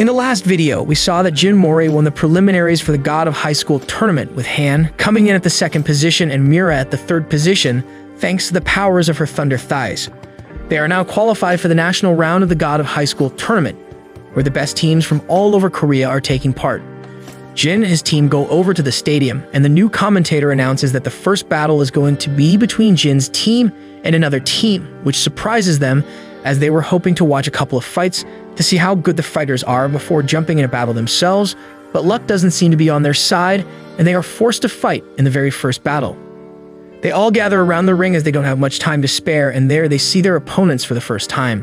In the last video, we saw that Jin Mori won the preliminaries for the God of High School tournament, with Han coming in at the second position and Mira at the third position, thanks to the powers of her thunder thighs. They are now qualified for the national round of the God of High School tournament, where the best teams from all over Korea are taking part. Jin and his team go over to the stadium, and the new commentator announces that the first battle is going to be between Jin's team and another team, which surprises them, as they were hoping to watch a couple of fights to see how good the fighters are before jumping in a battle themselves, but luck doesn't seem to be on their side, and they are forced to fight in the very first battle. They all gather around the ring as they don't have much time to spare, and there they see their opponents for the first time.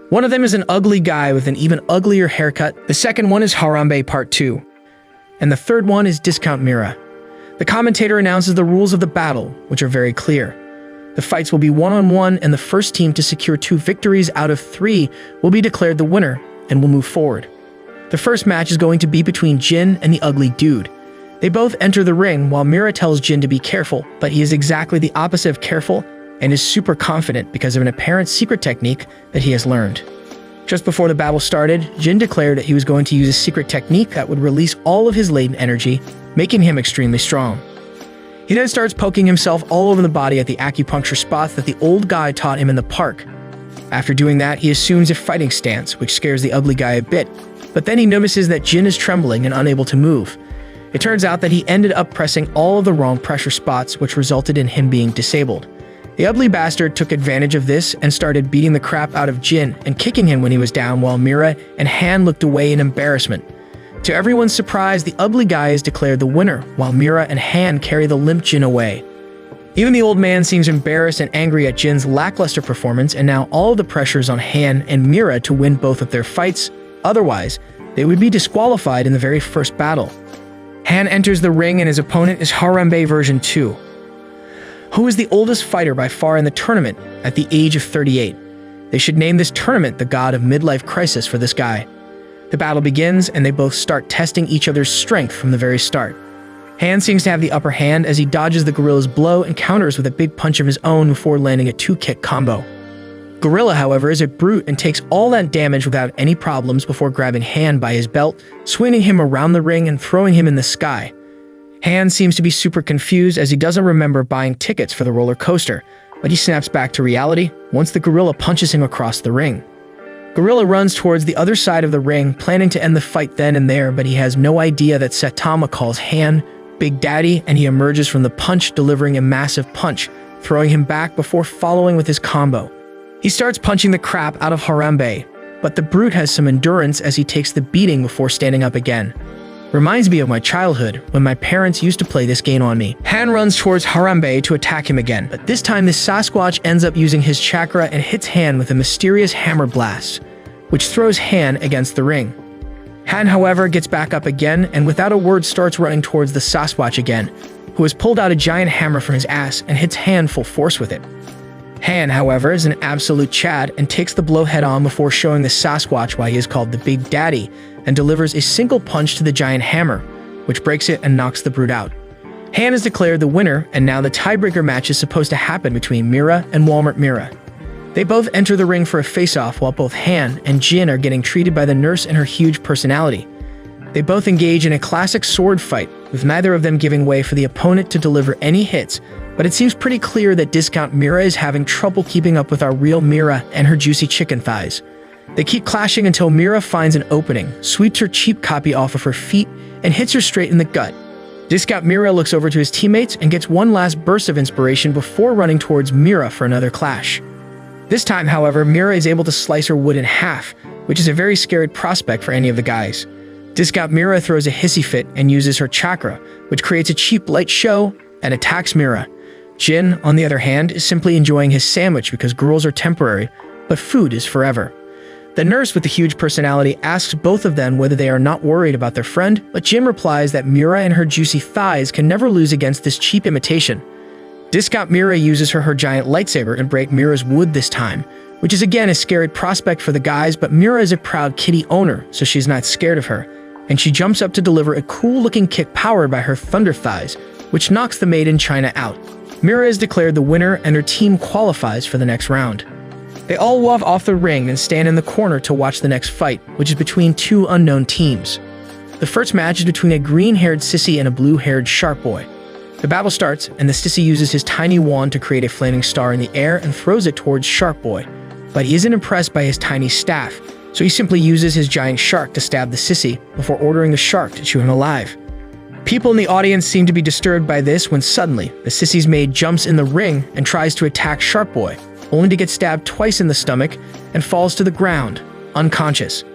One of them is an ugly guy with an even uglier haircut, the second one is Harambe Part 2, and the third one is Discount Mira. The commentator announces the rules of the battle, which are very clear. The fights will be one-on-one, and the first team to secure 2 victories out of 3 will be declared the winner and will move forward. The first match is going to be between Jin and the ugly dude. They both enter the ring while Mira tells Jin to be careful, but he is exactly the opposite of careful and is super confident because of an apparent secret technique that he has learned. Just before the battle started, Jin declared that he was going to use a secret technique that would release all of his latent energy, making him extremely strong. He then starts poking himself all over the body at the acupuncture spots that the old guy taught him in the park. After doing that, he assumes a fighting stance, which scares the ugly guy a bit, but then he notices that Jin is trembling and unable to move. It turns out that he ended up pressing all of the wrong pressure spots, which resulted in him being disabled. The ugly bastard took advantage of this and started beating the crap out of Jin and kicking him when he was down, while Mira and Han looked away in embarrassment. To everyone's surprise, the ugly guy is declared the winner, while Mira and Han carry the limp Jin away. Even the old man seems embarrassed and angry at Jin's lackluster performance, and now all of the pressure is on Han and Mira to win both of their fights, otherwise they would be disqualified in the very first battle. Han enters the ring and his opponent is Harambe version 2, who is the oldest fighter by far in the tournament at the age of 38. They should name this tournament the God of Midlife Crisis for this guy. The battle begins, and they both start testing each other's strength from the very start. Han seems to have the upper hand as he dodges the gorilla's blow and counters with a big punch of his own before landing a 2-kick combo. Gorilla, however, is a brute and takes all that damage without any problems before grabbing Han by his belt, swinging him around the ring and throwing him in the sky. Han seems to be super confused as he doesn't remember buying tickets for the roller coaster, but he snaps back to reality once the gorilla punches him across the ring. Gorilla runs towards the other side of the ring, planning to end the fight then and there, but he has no idea that Saitama calls Han Big Daddy, and he emerges from the punch, delivering a massive punch, throwing him back before following with his combo. He starts punching the crap out of Harambe, but the brute has some endurance as he takes the beating before standing up again. Reminds me of my childhood, when my parents used to play this game on me. Han runs towards Harambe to attack him again, but this time this Sasquatch ends up using his chakra and hits Han with a mysterious hammer blast, which throws Han against the ring. Han, however, gets back up again and without a word starts running towards the Sasquatch again, who has pulled out a giant hammer from his ass and hits Han full force with it. Han, however, is an absolute Chad and takes the blow head-on before showing the Sasquatch why he is called the Big Daddy, and delivers a single punch to the giant hammer, which breaks it and knocks the brute out. Han is declared the winner, and now the tiebreaker match is supposed to happen between Mira and Walmart Mira. They both enter the ring for a face-off while both Han and Jin are getting treated by the nurse and her huge personality. They both engage in a classic sword fight, with neither of them giving way for the opponent to deliver any hits, but it seems pretty clear that Discount Mira is having trouble keeping up with our real Mira and her juicy chicken thighs. They keep clashing until Mira finds an opening, sweeps her cheap copy off of her feet, and hits her straight in the gut. Discount Mira looks over to his teammates and gets one last burst of inspiration before running towards Mira for another clash. This time, however, Mira is able to slice her wood in half, which is a very scary prospect for any of the guys. Discount Mira throws a hissy fit and uses her chakra, which creates a cheap light show and attacks Mira. Jin, on the other hand, is simply enjoying his sandwich because girls are temporary, but food is forever. The nurse with the huge personality asks both of them whether they are not worried about their friend, but Jin replies that Mira and her juicy thighs can never lose against this cheap imitation. Discount Mira uses her giant lightsaber and break Mira's wood this time, which is again a scary prospect for the guys, but Mira is a proud kitty owner, so she's not scared of her, and she jumps up to deliver a cool-looking kick powered by her thunder thighs, which knocks the maid in China out. Mira is declared the winner and her team qualifies for the next round. They all walk off the ring and stand in the corner to watch the next fight, which is between two unknown teams. The first match is between a green-haired sissy and a blue-haired sharp boy. The battle starts, and the sissy uses his tiny wand to create a flaming star in the air and throws it towards Sharp Boy. But he isn't impressed by his tiny staff, so he simply uses his giant shark to stab the sissy before ordering the shark to chew him alive. People in the audience seem to be disturbed by this when suddenly, the sissy's maid jumps in the ring and tries to attack Sharp Boy, only to get stabbed twice in the stomach and falls to the ground, unconscious.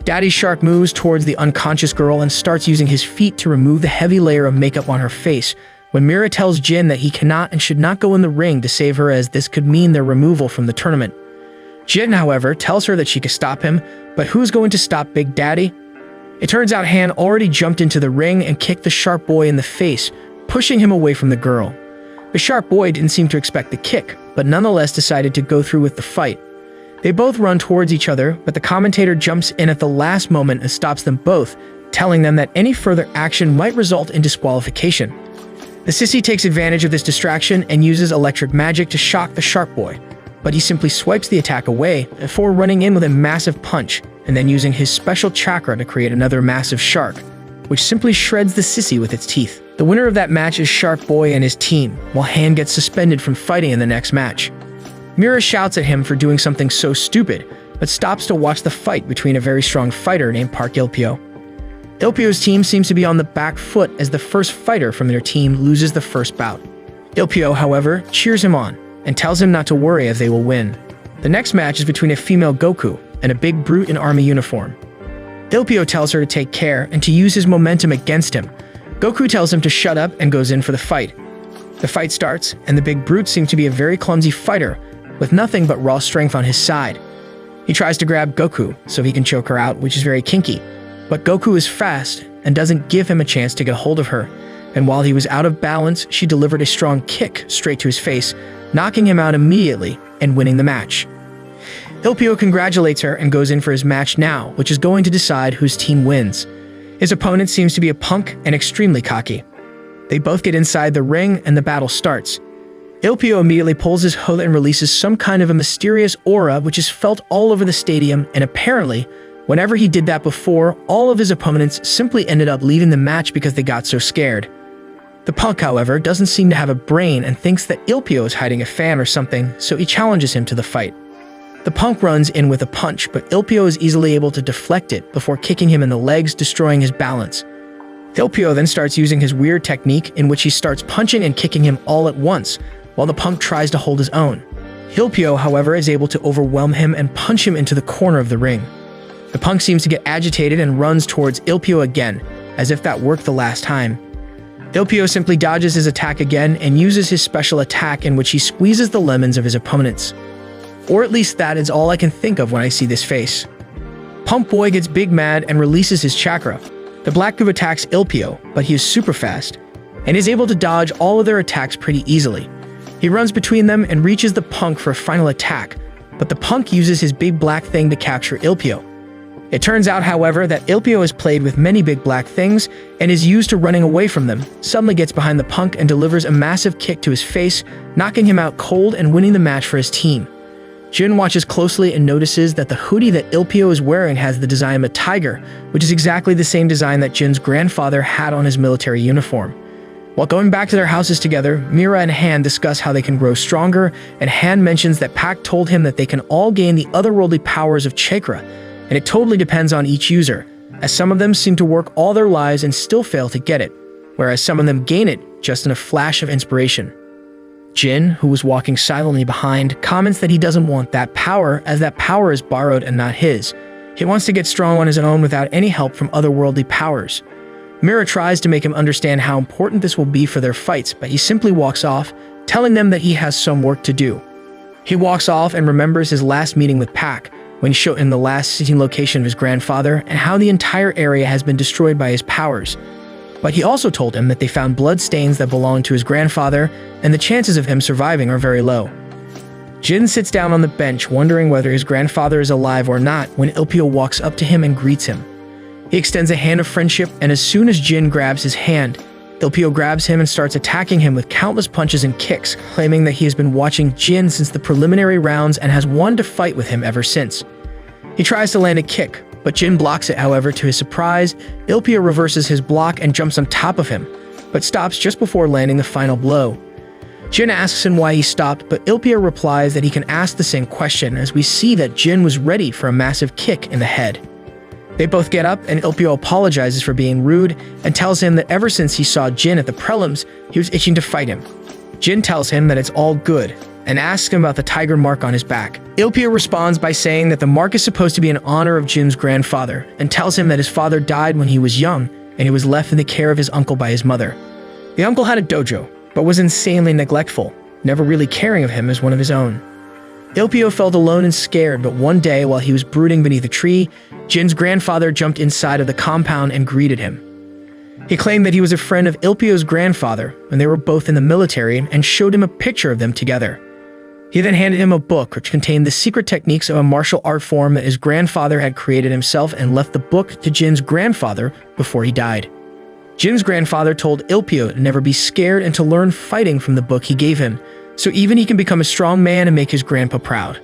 Daddy Shark moves towards the unconscious girl and starts using his feet to remove the heavy layer of makeup on her face, when Mira tells Jin that he cannot and should not go in the ring to save her, as this could mean their removal from the tournament. Jin, however, tells her that she can stop him, but who's going to stop Big Daddy? It turns out Han already jumped into the ring and kicked the Sharp Boy in the face, pushing him away from the girl. The Sharp Boy didn't seem to expect the kick, but nonetheless decided to go through with the fight. They both run towards each other, but the commentator jumps in at the last moment and stops them both, telling them that any further action might result in disqualification. The sissy takes advantage of this distraction and uses electric magic to shock the Sharp Boy, but he simply swipes the attack away before running in with a massive punch and then using his special chakra to create another massive shark, which simply shreds the sissy with its teeth. The winner of that match is Sharp Boy and his team, while Han gets suspended from fighting in the next match. Mira shouts at him for doing something so stupid, but stops to watch the fight between a very strong fighter named Park Ilpio. Ilpio's team seems to be on the back foot as the first fighter from their team loses the first bout. Ilpio, however, cheers him on and tells him not to worry as they will win. The next match is between a female Goku and a big brute in army uniform. Ilpio tells her to take care and to use his momentum against him. Goku tells him to shut up and goes in for the fight. The fight starts, and the big brute seems to be a very clumsy fighter with nothing but raw strength on his side. He tries to grab Goku so he can choke her out, which is very kinky. But Goku is fast and doesn't give him a chance to get a hold of her, and while he was out of balance, she delivered a strong kick straight to his face, knocking him out immediately and winning the match. Ilpio congratulates her and goes in for his match now, which is going to decide whose team wins. His opponent seems to be a punk and extremely cocky. They both get inside the ring and the battle starts. Ilpio immediately pulls his hood and releases some kind of a mysterious aura which is felt all over the stadium, and apparently, whenever he did that before, all of his opponents simply ended up leaving the match because they got so scared. The punk, however, doesn't seem to have a brain and thinks that Ilpio is hiding a fan or something, so he challenges him to the fight. The punk runs in with a punch, but Ilpio is easily able to deflect it before kicking him in the legs, destroying his balance. Ilpio then starts using his weird technique in which he starts punching and kicking him all at once, while the punk tries to hold his own. Ilpio, however, is able to overwhelm him and punch him into the corner of the ring. The punk seems to get agitated and runs towards Ilpio again, as if that worked the last time. Ilpio simply dodges his attack again and uses his special attack in which he squeezes the lemons of his opponents. Or at least that is all I can think of when I see this face. Punk Boy gets big mad and releases his chakra. The Black Goo attacks Ilpio, but he is super fast, and is able to dodge all of their attacks pretty easily. He runs between them and reaches the punk for a final attack, but the punk uses his big black thing to capture Ilpio. It turns out, however, that Ilpio is played with many big black things and is used to running away from them, suddenly gets behind the punk and delivers a massive kick to his face, knocking him out cold and winning the match for his team. Jin watches closely and notices that the hoodie that Ilpio is wearing has the design of a tiger, which is exactly the same design that Jin's grandfather had on his military uniform. While going back to their houses together, Mira and Han discuss how they can grow stronger, and Han mentions that Pak told him that they can all gain the otherworldly powers of chakra, and it totally depends on each user, as some of them seem to work all their lives and still fail to get it, whereas some of them gain it just in a flash of inspiration. Jin, who was walking silently behind, comments that he doesn't want that power, as that power is borrowed and not his. He wants to get strong on his own without any help from otherworldly powers. Mira tries to make him understand how important this will be for their fights, but he simply walks off, telling them that he has some work to do. He walks off and remembers his last meeting with Pak, when he showed him the last sitting location of his grandfather and how the entire area has been destroyed by his powers. But he also told him that they found blood stains that belonged to his grandfather, and the chances of him surviving are very low. Jin sits down on the bench, wondering whether his grandfather is alive or not, when Ilpio walks up to him and greets him. He extends a hand of friendship, and as soon as Jin grabs his hand, Ilpio grabs him and starts attacking him with countless punches and kicks, claiming that he has been watching Jin since the preliminary rounds and has wanted to fight with him ever since. He tries to land a kick, but Jin blocks it. However, to his surprise, Ilpio reverses his block and jumps on top of him, but stops just before landing the final blow. Jin asks him why he stopped, but Ilpio replies that he can ask the same question, as we see that Jin was ready for a massive kick in the head. They both get up, and Ilpio apologizes for being rude and tells him that ever since he saw Jin at the prelims, he was itching to fight him. Jin tells him that it's all good and asks him about the tiger mark on his back. Ilpio responds by saying that the mark is supposed to be in honor of Jin's grandfather and tells him that his father died when he was young and he was left in the care of his uncle by his mother. The uncle had a dojo, but was insanely neglectful, never really caring of him as one of his own. Ilpio felt alone and scared, but one day while he was brooding beneath a tree, Jin's grandfather jumped inside of the compound and greeted him. He claimed that he was a friend of Ilpio's grandfather when they were both in the military and showed him a picture of them together. He then handed him a book which contained the secret techniques of a martial art form that his grandfather had created himself and left the book to Jin's grandfather before he died. Jin's grandfather told Ilpio to never be scared and to learn fighting from the book he gave him, so even he can become a strong man and make his grandpa proud.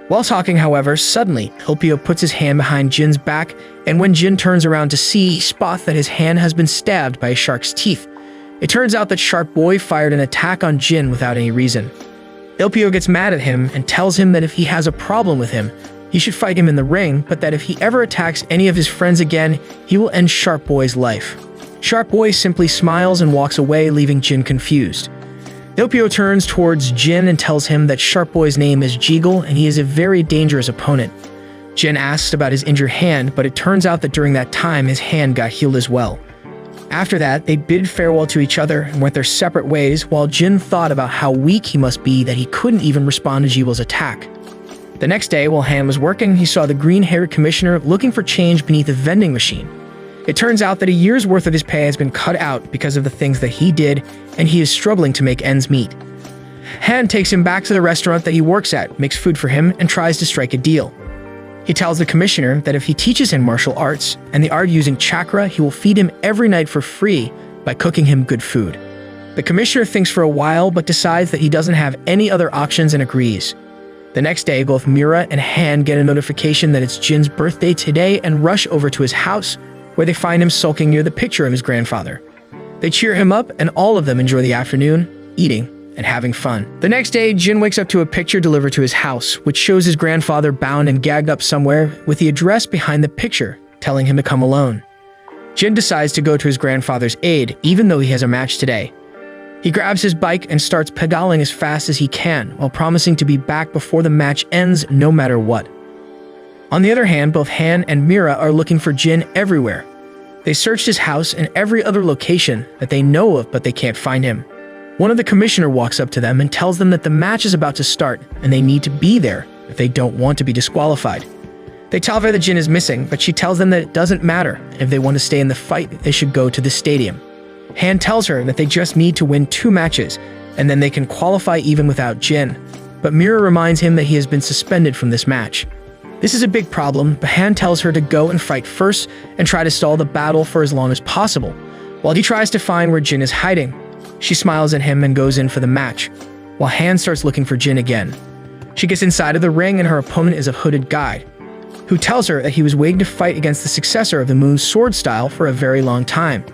While talking, however, suddenly, Ilpio puts his hand behind Jin's back, and when Jin turns around to see, he spots that his hand has been stabbed by a shark's teeth. It turns out that Shark Boy fired an attack on Jin without any reason. Ilpio gets mad at him and tells him that if he has a problem with him, he should fight him in the ring, but that if he ever attacks any of his friends again, he will end Shark Boy's life. Shark Boy simply smiles and walks away, leaving Jin confused. Ilpio turns towards Jin and tells him that Shark Boy's name is Jeagle and he is a very dangerous opponent. Jin asks about his injured hand, but it turns out that during that time his hand got healed as well. After that, they bid farewell to each other and went their separate ways, while Jin thought about how weak he must be that he couldn't even respond to Jeagle's attack. The next day, while Han was working, he saw the green-haired commissioner looking for change beneath a vending machine. It turns out that a year's worth of his pay has been cut out because of the things that he did, and he is struggling to make ends meet. Han takes him back to the restaurant that he works at, makes food for him, and tries to strike a deal. He tells the commissioner that if he teaches him martial arts and the art using chakra, he will feed him every night for free by cooking him good food. The commissioner thinks for a while but decides that he doesn't have any other options and agrees. The next day, both Mira and Han get a notification that it's Jin's birthday today and rush over to his house, where they find him sulking near the picture of his grandfather. They cheer him up and all of them enjoy the afternoon, eating and having fun. The next day, Jin wakes up to a picture delivered to his house, which shows his grandfather bound and gagged up somewhere with the address behind the picture, telling him to come alone. Jin decides to go to his grandfather's aid, even though he has a match today. He grabs his bike and starts pedaling as fast as he can, while promising to be back before the match ends no matter what. On the other hand, both Han and Mira are looking for Jin everywhere. They searched his house and every other location that they know of, but they can't find him. One of the commissioner walks up to them and tells them that the match is about to start and they need to be there if they don't want to be disqualified. They tell her that Jin is missing, but she tells them that it doesn't matter. If they want to stay in the fight, they should go to the stadium. Han tells her that they just need to win 2 matches and then they can qualify even without Jin. But Mira reminds him that he has been suspended from this match. This is a big problem, but Han tells her to go and fight first and try to stall the battle for as long as possible, while he tries to find where Jin is hiding. She smiles at him and goes in for the match, while Han starts looking for Jin again. She gets inside of the ring and her opponent is a hooded guy, who tells her that he was waiting to fight against the successor of the Moon's sword style for a very long time.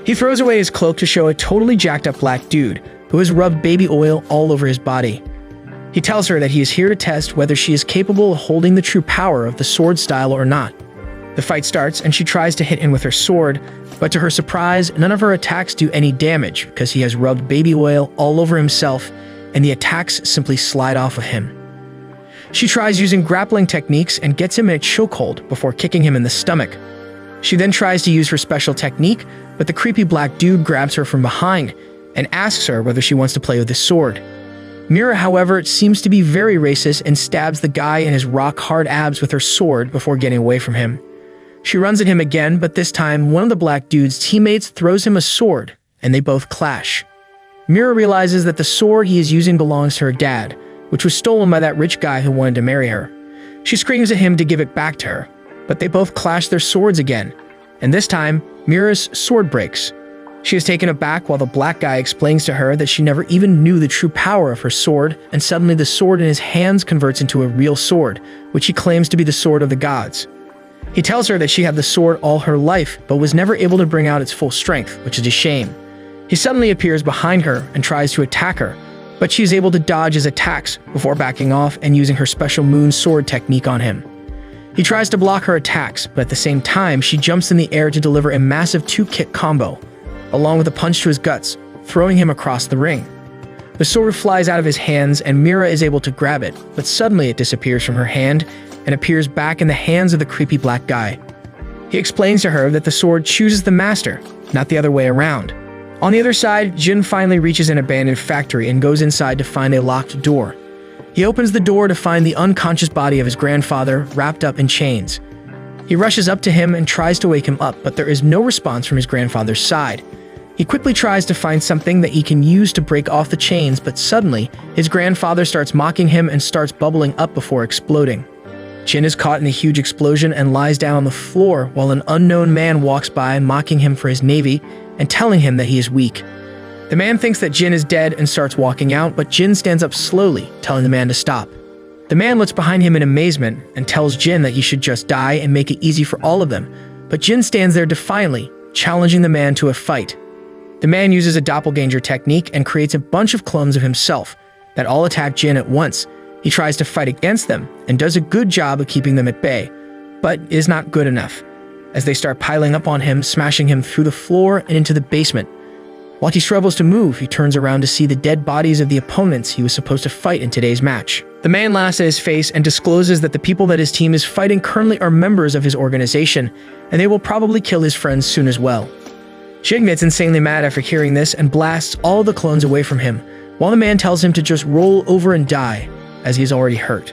He throws away his cloak to show a totally jacked up black dude who has rubbed baby oil all over his body. He tells her that he is here to test whether she is capable of holding the true power of the sword style or not. The fight starts and she tries to hit him with her sword, but to her surprise, none of her attacks do any damage because he has rubbed baby oil all over himself and the attacks simply slide off of him. She tries using grappling techniques and gets him in a chokehold before kicking him in the stomach. She then tries to use her special technique, but the creepy black dude grabs her from behind and asks her whether she wants to play with his sword. Mira, however, seems to be very racist and stabs the guy in his rock-hard abs with her sword before getting away from him. She runs at him again, but this time one of the black dude's teammates throws him a sword, and they both clash. Mira realizes that the sword he is using belongs to her dad, which was stolen by that rich guy who wanted to marry her. She screams at him to give it back to her, but they both clash their swords again, and this time, Mira's sword breaks. She is taken aback while the black guy explains to her that she never even knew the true power of her sword, and suddenly the sword in his hands converts into a real sword, which he claims to be the sword of the gods. He tells her that she had the sword all her life, but was never able to bring out its full strength, which is a shame. He suddenly appears behind her and tries to attack her, but she is able to dodge his attacks before backing off and using her special moon sword technique on him. He tries to block her attacks, but at the same time, she jumps in the air to deliver a massive 2-kick combo, along with a punch to his guts, throwing him across the ring. The sword flies out of his hands and Mira is able to grab it, but suddenly it disappears from her hand and appears back in the hands of the creepy black guy. He explains to her that the sword chooses the master, not the other way around. On the other side, Jin finally reaches an abandoned factory and goes inside to find a locked door. He opens the door to find the unconscious body of his grandfather wrapped up in chains. He rushes up to him and tries to wake him up, but there is no response from his grandfather's side. He quickly tries to find something that he can use to break off the chains, but suddenly, his grandfather starts mocking him and starts bubbling up before exploding. Jin is caught in a huge explosion and lies down on the floor while an unknown man walks by mocking him for his navy and telling him that he is weak. The man thinks that Jin is dead and starts walking out, but Jin stands up slowly, telling the man to stop. The man looks behind him in amazement and tells Jin that he should just die and make it easy for all of them, but Jin stands there defiantly, challenging the man to a fight. The man uses a doppelganger technique and creates a bunch of clones of himself that all attack Jin at once. He tries to fight against them and does a good job of keeping them at bay, but is not good enough, as they start piling up on him, smashing him through the floor and into the basement. While he struggles to move, he turns around to see the dead bodies of the opponents he was supposed to fight in today's match. The man laughs at his face and discloses that the people that his team is fighting currently are members of his organization, and they will probably kill his friends soon as well. Jin gets insanely mad after hearing this and blasts all the clones away from him, while the man tells him to just roll over and die, as he is already hurt.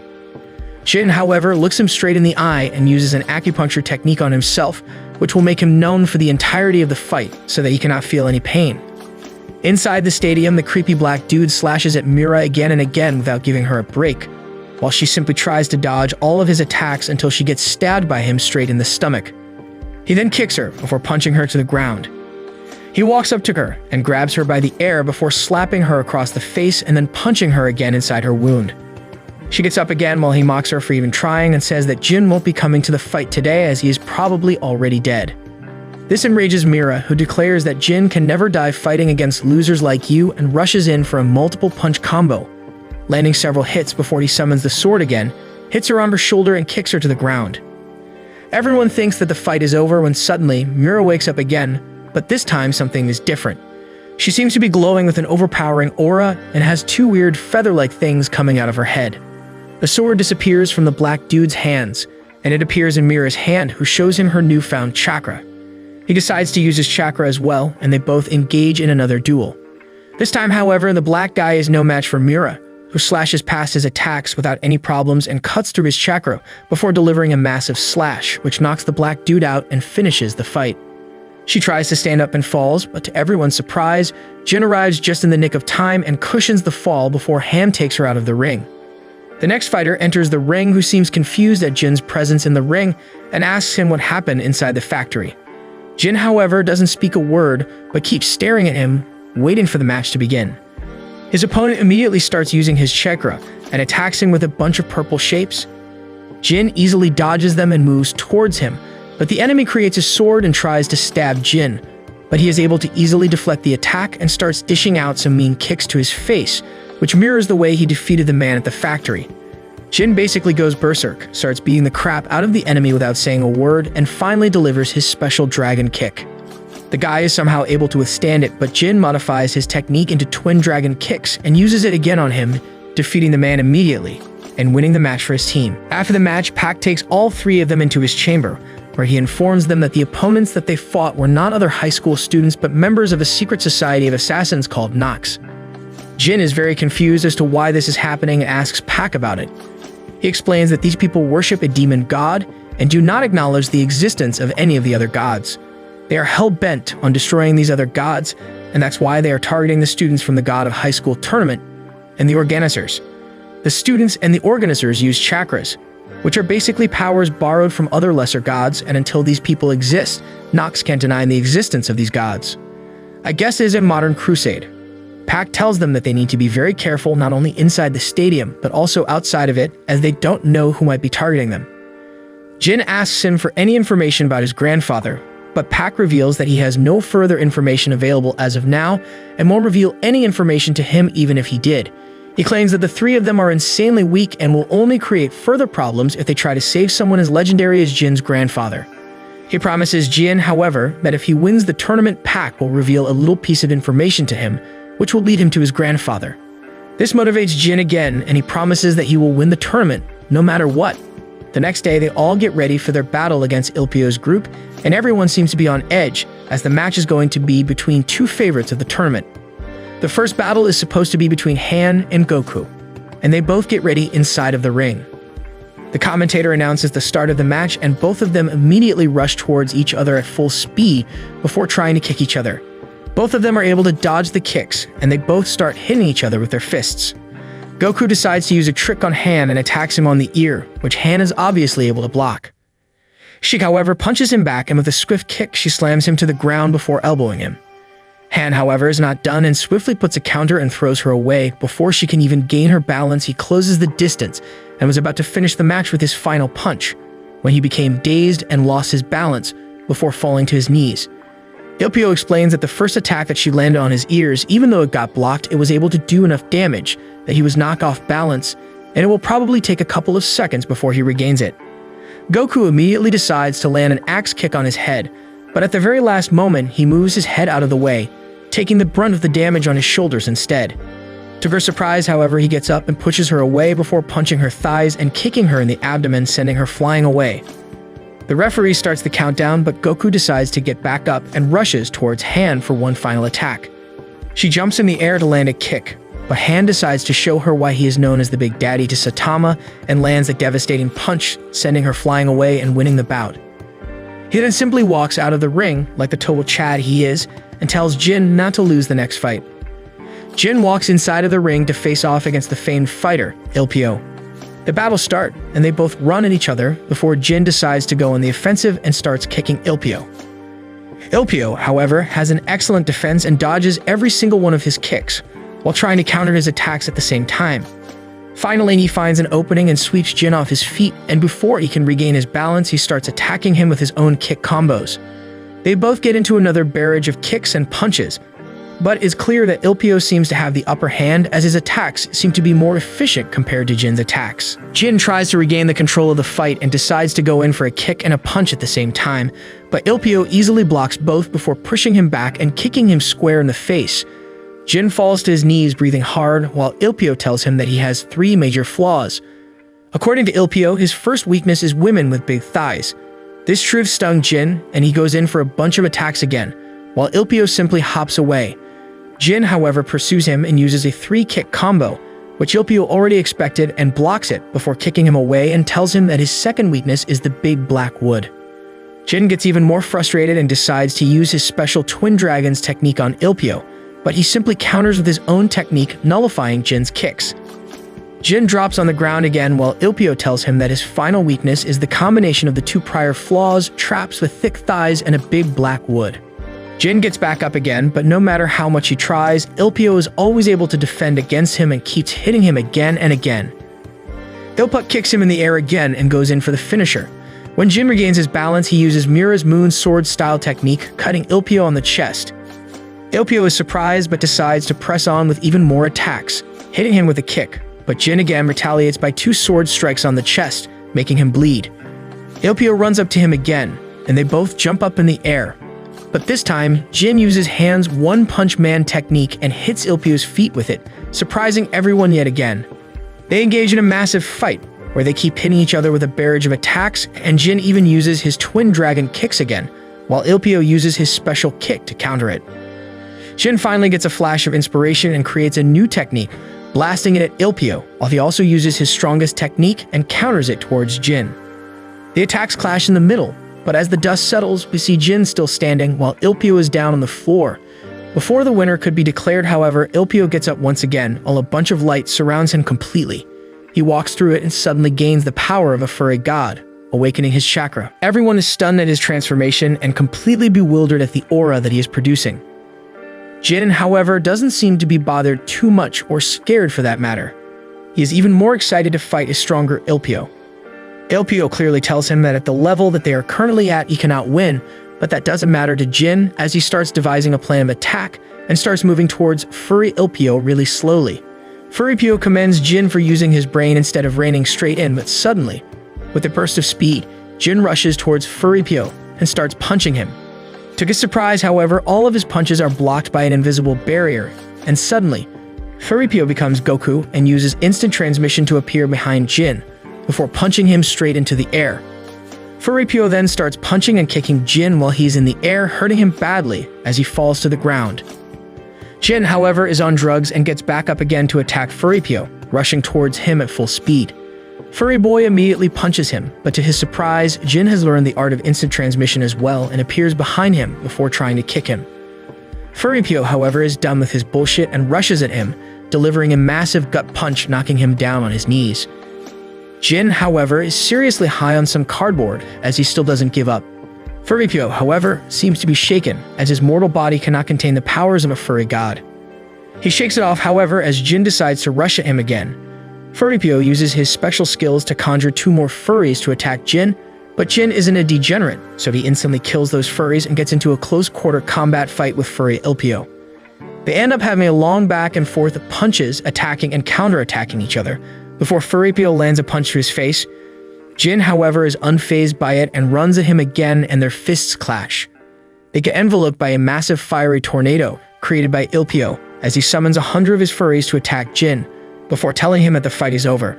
Jin, however, looks him straight in the eye and uses an acupuncture technique on himself, which will make him numb for the entirety of the fight so that he cannot feel any pain. Inside the stadium, the creepy black dude slashes at Mira again and again without giving her a break, while she simply tries to dodge all of his attacks until she gets stabbed by him straight in the stomach. He then kicks her before punching her to the ground. He walks up to her and grabs her by the air before slapping her across the face and then punching her again inside her wound. She gets up again while he mocks her for even trying and says that Jin won't be coming to the fight today as he is probably already dead. This enrages Mira, who declares that Jin can never die fighting against losers like you and rushes in for a multiple punch combo, landing several hits before he summons the sword again, hits her on her shoulder and kicks her to the ground. Everyone thinks that the fight is over when suddenly Mira wakes up again, but this time something is different. She seems to be glowing with an overpowering aura and has two weird feather-like things coming out of her head. The sword disappears from the black dude's hands, and it appears in Mira's hand, who shows him her newfound chakra. He decides to use his chakra as well, and they both engage in another duel. This time, however, the black guy is no match for Mira, who slashes past his attacks without any problems and cuts through his chakra before delivering a massive slash, which knocks the black dude out and finishes the fight. She tries to stand up and falls, but to everyone's surprise, Jin arrives just in the nick of time and cushions the fall before Ham takes her out of the ring. The next fighter enters the ring, who seems confused at Jin's presence in the ring and asks him what happened inside the factory. Jin, however, doesn't speak a word, but keeps staring at him, waiting for the match to begin. His opponent immediately starts using his chakra and attacks him with a bunch of purple shapes. Jin easily dodges them and moves towards him, but the enemy creates a sword and tries to stab Jin, but he is able to easily deflect the attack and starts dishing out some mean kicks to his face, which mirrors the way he defeated the man at the factory. Jin basically goes berserk, starts beating the crap out of the enemy without saying a word, and finally delivers his special dragon kick. The guy is somehow able to withstand it, but Jin modifies his technique into twin dragon kicks and uses it again on him, defeating the man immediately and winning the match for his team. After the match, Pak takes all three of them into his chamber, where he informs them that the opponents that they fought were not other high school students but members of a secret society of assassins called Nox. Jin is very confused as to why this is happening and asks Pak about it. He explains that these people worship a demon god and do not acknowledge the existence of any of the other gods. They are hell-bent on destroying these other gods, and that's why they are targeting the students from the God of High School Tournament and the organizers. The students and the organizers use chakras, which are basically powers borrowed from other lesser gods, and until these people exist, Nox can't deny the existence of these gods. I guess it is a modern crusade. Pac tells them that they need to be very careful not only inside the stadium, but also outside of it, as they don't know who might be targeting them. Jin asks him for any information about his grandfather, but Pac reveals that he has no further information available as of now, and won't reveal any information to him even if he did. He claims that the three of them are insanely weak and will only create further problems if they try to save someone as legendary as Jin's grandfather. He promises Jin, however, that if he wins the tournament, Pac will reveal a little piece of information to him, which will lead him to his grandfather. This motivates Jin again, and he promises that he will win the tournament, no matter what. The next day, they all get ready for their battle against Ilpio's group, and everyone seems to be on edge, as the match is going to be between two favorites of the tournament. The first battle is supposed to be between Han and Goku, and they both get ready inside of the ring. The commentator announces the start of the match, and both of them immediately rush towards each other at full speed before trying to kick each other. Both of them are able to dodge the kicks, and they both start hitting each other with their fists. Goku decides to use a trick on Han and attacks him on the ear, which Han is obviously able to block. Sheik, however, punches him back, and with a swift kick, she slams him to the ground before elbowing him. Han, however, is not done and swiftly puts a counter and throws her away. Before she can even gain her balance, he closes the distance and was about to finish the match with his final punch, when he became dazed and lost his balance before falling to his knees. Ilpio explains that the first attack that she landed on his ears, even though it got blocked, it was able to do enough damage that he was knocked off balance, and it will probably take a couple of seconds before he regains it. Goku immediately decides to land an axe kick on his head, but at the very last moment, he moves his head out of the way, taking the brunt of the damage on his shoulders instead. To her surprise, however, he gets up and pushes her away before punching her thighs and kicking her in the abdomen, sending her flying away. The referee starts the countdown, but Goku decides to get back up and rushes towards Han for one final attack. She jumps in the air to land a kick, but Han decides to show her why he is known as the Big Daddy to Saitama and lands a devastating punch, sending her flying away and winning the bout. He then simply walks out of the ring, like the total Chad he is, and tells Jin not to lose the next fight. Jin walks inside of the ring to face off against the famed fighter, Ilpio. The battles start, and they both run at each other before Jin decides to go on the offensive and starts kicking Ilpio. Ilpio, however, has an excellent defense and dodges every single one of his kicks, while trying to counter his attacks at the same time. Finally, he finds an opening and sweeps Jin off his feet, and before he can regain his balance, he starts attacking him with his own kick combos. They both get into another barrage of kicks and punches, but it's clear that Ilpio seems to have the upper hand, as his attacks seem to be more efficient compared to Jin's attacks. Jin tries to regain the control of the fight and decides to go in for a kick and a punch at the same time, but Ilpio easily blocks both before pushing him back and kicking him square in the face. Jin falls to his knees, breathing hard, while Ilpio tells him that he has 3 major flaws. According to Ilpio, his first weakness is women with big thighs. This truth stung Jin, and he goes in for a bunch of attacks again, while Ilpio simply hops away. Jin, however, pursues him and uses a 3-kick combo, which Ilpio already expected, and blocks it before kicking him away and tells him that his second weakness is the big black wood. Jin gets even more frustrated and decides to use his special Twin Dragons technique on Ilpio, but he simply counters with his own technique, nullifying Jin's kicks. Jin drops on the ground again while Ilpio tells him that his final weakness is the combination of the 2 prior flaws, traps with thick thighs, and a big black wood. Jin gets back up again, but no matter how much he tries, Ilpio is always able to defend against him and keeps hitting him again and again. Ilput kicks him in the air again and goes in for the finisher. When Jin regains his balance, he uses Mira's Moon Sword style technique, cutting Ilpio on the chest. Ilpio is surprised but decides to press on with even more attacks, hitting him with a kick, but Jin again retaliates by 2 sword strikes on the chest, making him bleed. Ilpio runs up to him again, and they both jump up in the air. But this time, Jin uses Han's One-Punch Man technique and hits Ilpio's feet with it, surprising everyone yet again. They engage in a massive fight, where they keep hitting each other with a barrage of attacks, and Jin even uses his Twin Dragon kicks again, while Ilpio uses his special kick to counter it. Jin finally gets a flash of inspiration and creates a new technique, blasting it at Ilpio, while he also uses his strongest technique and counters it towards Jin. The attacks clash in the middle, but as the dust settles, we see Jin still standing while Ilpio is down on the floor. Before the winner could be declared, however, Ilpio gets up once again, while a bunch of light surrounds him completely. He walks through it and suddenly gains the power of a furry god, awakening his chakra. Everyone is stunned at his transformation and completely bewildered at the aura that he is producing. Jin, however, doesn't seem to be bothered too much or scared for that matter. He is even more excited to fight his stronger Ilpio. Ilpio clearly tells him that at the level that they are currently at, he cannot win, but that doesn't matter to Jin as he starts devising a plan of attack and starts moving towards Furry Ilpio really slowly. Furry Ilpio commends Jin for using his brain instead of reining straight in, but suddenly, with a burst of speed, Jin rushes towards Furry Ilpio and starts punching him. To his surprise, however, all of his punches are blocked by an invisible barrier, and suddenly, Furry Ilpio becomes Goku and uses instant transmission to appear behind Jin, before punching him straight into the air. Furry Ilpio then starts punching and kicking Jin while he's in the air, hurting him badly as he falls to the ground. Jin, however, is on drugs and gets back up again to attack Furry Ilpio, rushing towards him at full speed. Furry Boy immediately punches him, but to his surprise, Jin has learned the art of instant transmission as well and appears behind him before trying to kick him. Furry Ilpio, however, is done with his bullshit and rushes at him, delivering a massive gut punch, knocking him down on his knees. Jin, however, is seriously high on some cardboard as he still doesn't give up. Furry Ilpio, however, seems to be shaken as his mortal body cannot contain the powers of a furry god. He shakes it off, however, as Jin decides to rush at him again. Furry Ilpio uses his special skills to conjure 2 more furries to attack Jin, but Jin isn't a degenerate, so he instantly kills those furries and gets into a close-quarter combat fight with Furry Ilpio. They end up having a long back and forth of punches, attacking and counter-attacking each other, before Furry Ilpio lands a punch to his face. Jin, however, is unfazed by it and runs at him again, and their fists clash. They get enveloped by a massive fiery tornado created by Ilpio as he summons 100 of his furries to attack Jin, before telling him that the fight is over.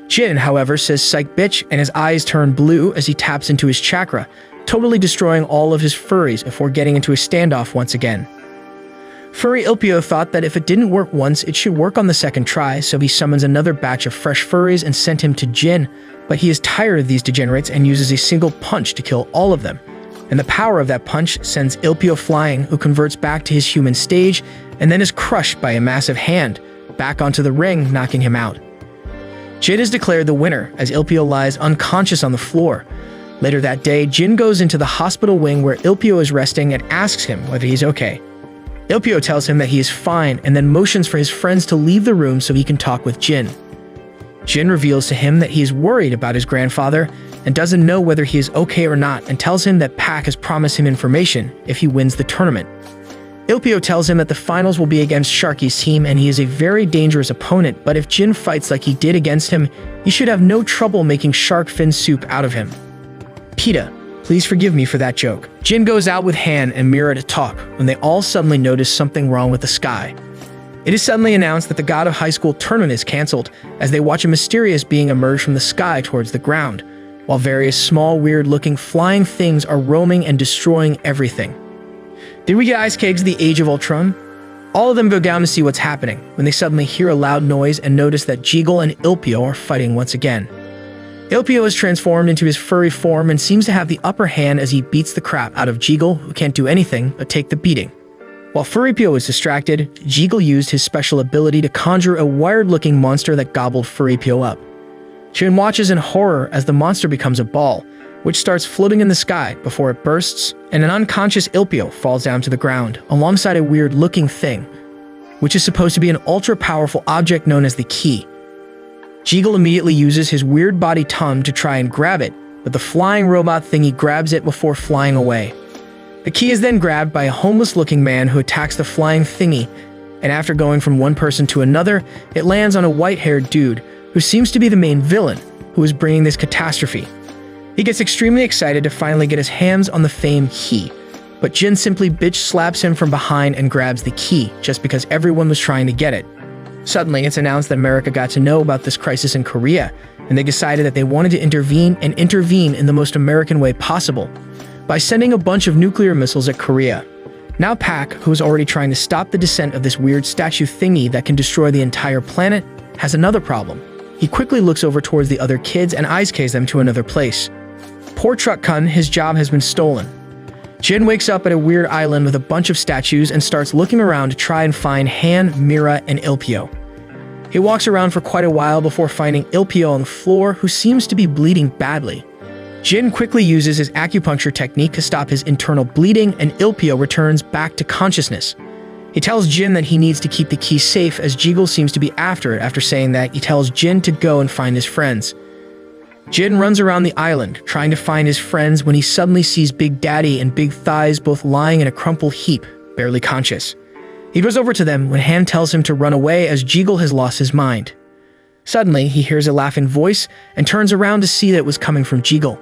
Jin, however, says "psych bitch," and his eyes turn blue as he taps into his chakra, totally destroying all of his furries before getting into a standoff once again. Furry Ilpio thought that if it didn't work once, it should work on the second try, so he summons another batch of fresh furries and sent him to Jin, but he is tired of these degenerates and uses a single punch to kill all of them. And the power of that punch sends Ilpio flying, who converts back to his human stage and then is crushed by a massive hand, back onto the ring, knocking him out. Jin is declared the winner as Ilpio lies unconscious on the floor. Later that day, Jin goes into the hospital wing where Ilpio is resting and asks him whether he's okay. Ilpio tells him that he is fine and then motions for his friends to leave the room so he can talk with Jin. Jin reveals to him that he is worried about his grandfather and doesn't know whether he is okay or not, and tells him that Pac has promised him information if he wins the tournament. Ilpio tells him that the finals will be against Sharky's team and he is a very dangerous opponent, but if Jin fights like he did against him, he should have no trouble making shark fin soup out of him. PETA, please forgive me for that joke. Jin goes out with Han and Mira to talk when they all suddenly notice something wrong with the sky. It is suddenly announced that the God of High School tournament is cancelled as they watch a mysterious being emerge from the sky towards the ground, while various small, weird-looking flying things are roaming and destroying everything. Did we get Ice Cake's The Age of Ultron? All of them go down to see what's happening when they suddenly hear a loud noise and notice that Jeagle and Ilpio are fighting once again. Ilpio is transformed into his furry form and seems to have the upper hand as he beats the crap out of Jeagle, who can't do anything but take the beating. While Furry Ilpio is distracted, Jeagle used his special ability to conjure a wired-looking monster that gobbled Furry Ilpio up. Jin watches in horror as the monster becomes a ball, which starts floating in the sky before it bursts, and an unconscious Ilpio falls down to the ground, alongside a weird-looking thing, which is supposed to be an ultra-powerful object known as the key. Jeagle immediately uses his weird body tongue to try and grab it, but the flying robot thingy grabs it before flying away. The key is then grabbed by a homeless-looking man who attacks the flying thingy, and after going from one person to another, it lands on a white-haired dude, who seems to be the main villain, who is bringing this catastrophe. He gets extremely excited to finally get his hands on the famed key, but Jin simply bitch slaps him from behind and grabs the key, just because everyone was trying to get it. Suddenly, it's announced that America got to know about this crisis in Korea, and they decided that they wanted to intervene in the most American way possible, by sending a bunch of nuclear missiles at Korea. Now Pac, who is already trying to stop the descent of this weird statue thingy that can destroy the entire planet, has another problem. He quickly looks over towards the other kids and ice-cays them to another place. Poor Truck Kun, his job has been stolen. Jin wakes up at a weird island with a bunch of statues and starts looking around to try and find Han, Mira, and Ilpio. He walks around for quite a while before finding Ilpio on the floor, who seems to be bleeding badly. Jin quickly uses his acupuncture technique to stop his internal bleeding, and Ilpio returns back to consciousness. He tells Jin that he needs to keep the key safe as Jiggle seems to be after it. After saying that, he tells Jin to go and find his friends. Jin runs around the island, trying to find his friends when he suddenly sees Big Daddy and Big Thighs both lying in a crumpled heap, barely conscious. He goes over to them when Han tells him to run away as Jiggle has lost his mind. Suddenly, he hears a laughing voice and turns around to see that it was coming from Jiggle.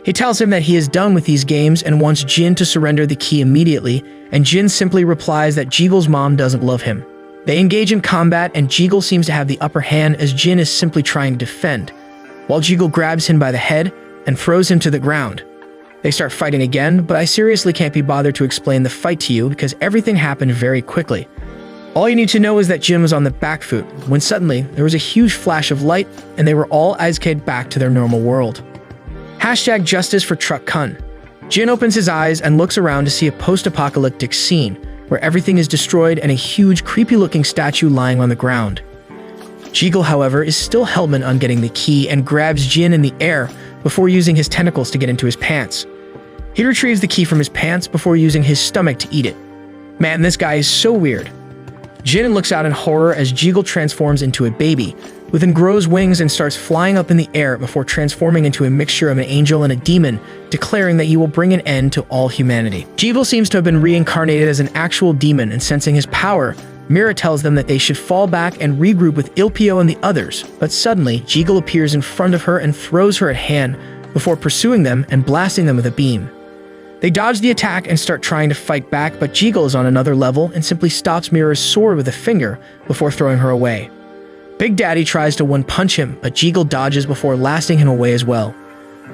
He tells him that he is done with these games and wants Jin to surrender the key immediately, and Jin simply replies that Jiggle's mom doesn't love him. They engage in combat and Jiggle seems to have the upper hand as Jin is simply trying to defend, while Jiggle grabs him by the head and throws him to the ground. They start fighting again, but I seriously can't be bothered to explain the fight to you because everything happened very quickly. All you need to know is that Jin was on the back foot, when suddenly there was a huge flash of light and they were all isekai'd back to their normal world. Hashtag justice for Truck Kun. Jin opens his eyes and looks around to see a post-apocalyptic scene where everything is destroyed and a huge creepy-looking statue lying on the ground. Jiggle, however, is still hellbent on getting the key and grabs Jin in the air before using his tentacles to get into his pants. He retrieves the key from his pants before using his stomach to eat it. Man, this guy is so weird. Jin looks out in horror as Jiggle transforms into a baby, then grows wings and starts flying up in the air before transforming into a mixture of an angel and a demon, declaring that he will bring an end to all humanity. Jiggle seems to have been reincarnated as an actual demon, and sensing his power, Mira tells them that they should fall back and regroup with Ilpio and the others, but suddenly, Jiggle appears in front of her and throws her at Han before pursuing them and blasting them with a beam. They dodge the attack and start trying to fight back, but Jiggle is on another level and simply stops Mira's sword with a finger before throwing her away. Big Daddy tries to one-punch him, but Jiggle dodges before lasting him away as well.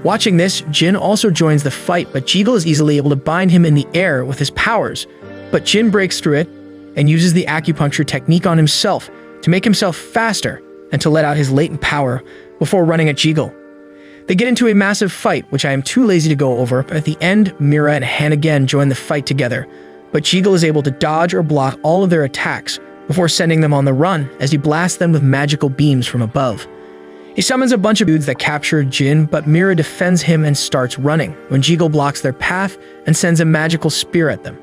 Watching this, Jin also joins the fight, but Jiggle is easily able to bind him in the air with his powers, but Jin breaks through it and uses the acupuncture technique on himself to make himself faster and to let out his latent power before running at Jiggle. They get into a massive fight, which I am too lazy to go over, but at the end, Mira and Han again join the fight together, but Jiggle is able to dodge or block all of their attacks before sending them on the run as he blasts them with magical beams from above. He summons a bunch of dudes that capture Jin, but Mira defends him and starts running when Jiggle blocks their path and sends a magical spear at them.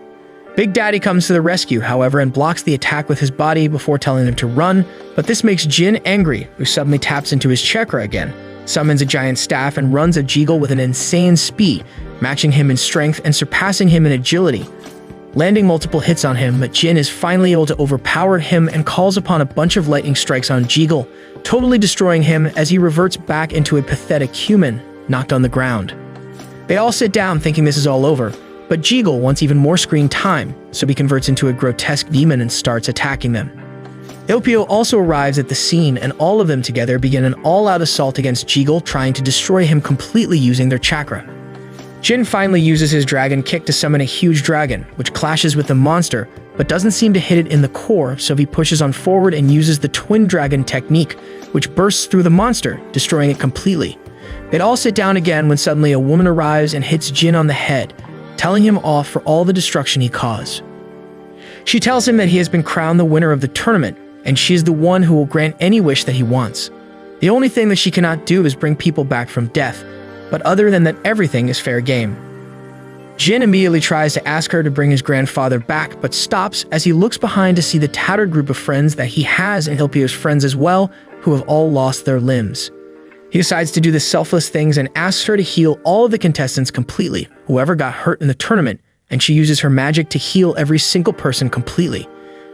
Big Daddy comes to the rescue, however, and blocks the attack with his body before telling them to run, but this makes Jin angry, who suddenly taps into his chakra again, summons a giant staff and runs at Jiggle with an insane speed, matching him in strength and surpassing him in agility, landing multiple hits on him, but Jin is finally able to overpower him and calls upon a bunch of lightning strikes on Jiggle, totally destroying him as he reverts back into a pathetic human, knocked on the ground. They all sit down thinking this is all over, but Jiggle wants even more screen time, so he converts into a grotesque demon and starts attacking them. Ilpio also arrives at the scene, and all of them together begin an all-out assault against Jiggle, trying to destroy him completely using their chakra. Jin finally uses his dragon kick to summon a huge dragon, which clashes with the monster, but doesn't seem to hit it in the core, so he pushes on forward and uses the twin dragon technique, which bursts through the monster, destroying it completely. They'd all sit down again when suddenly a woman arrives and hits Jin on the head, telling him off for all the destruction he caused. She tells him that he has been crowned the winner of the tournament, and she is the one who will grant any wish that he wants. The only thing that she cannot do is bring people back from death, but other than that, everything is fair game. Jin immediately tries to ask her to bring his grandfather back, but stops as he looks behind to see the tattered group of friends that he has and Ilpio's friends as well, who have all lost their limbs. He decides to do the selfless things and asks her to heal all of the contestants completely, whoever got hurt in the tournament, and she uses her magic to heal every single person completely.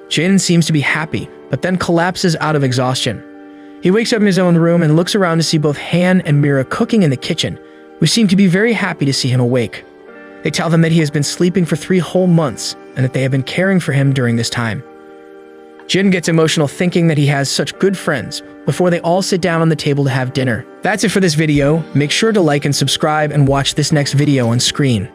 Jin seems to be happy, but then collapses out of exhaustion. He wakes up in his own room and looks around to see both Han and Mira cooking in the kitchen, who seem to be very happy to see him awake. They tell them that he has been sleeping for 3 whole months and that they have been caring for him during this time. Jin gets emotional thinking that he has such good friends before they all sit down on the table to have dinner. That's it for this video. Make sure to like and subscribe and watch this next video on screen.